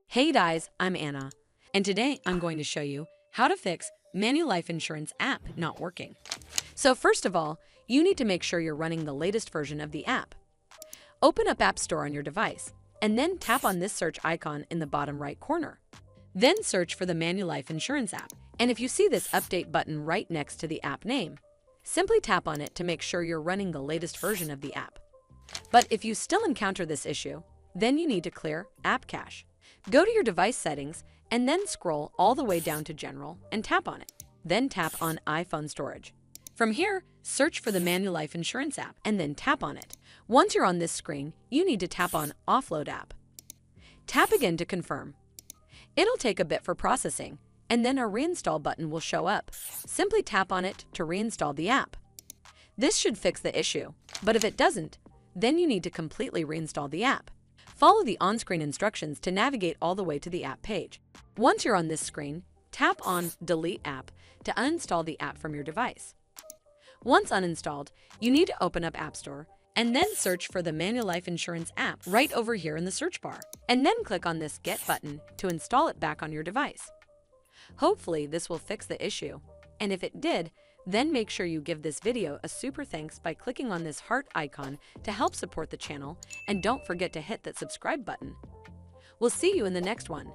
Hey guys, I'm Anna, and today I'm going to show you how to fix Manulife Insurance app not working. So first of all, you need to make sure you're running the latest version of the app. Open up App Store on your device, and then tap on this search icon in the bottom right corner. Then search for the Manulife Insurance app, and if you see this update button right next to the app name, simply tap on it to make sure you're running the latest version of the app. But if you still encounter this issue, then you need to clear App Cache. Go to your device settings and then scroll all the way down to General and tap on it. Then tap on iPhone Storage. From here, search for the Manulife Insurance app and then tap on it. Once you're on this screen, you need to tap on Offload App. Tap again to confirm. It'll take a bit for processing, and then a reinstall button will show up. Simply tap on it to reinstall the app. This should fix the issue, but if it doesn't, then you need to completely reinstall the app. Follow the on-screen instructions to navigate all the way to the app page. Once you're on this screen, tap on Delete App to uninstall the app from your device. Once uninstalled, you need to open up App Store and then search for the Manulife Insurance app right over here in the search bar, and then click on this Get button to install it back on your device. Hopefully this will fix the issue, and if it did, then make sure you give this video a super thanks by clicking on this heart icon to help support the channel, and don't forget to hit that subscribe button. We'll see you in the next one.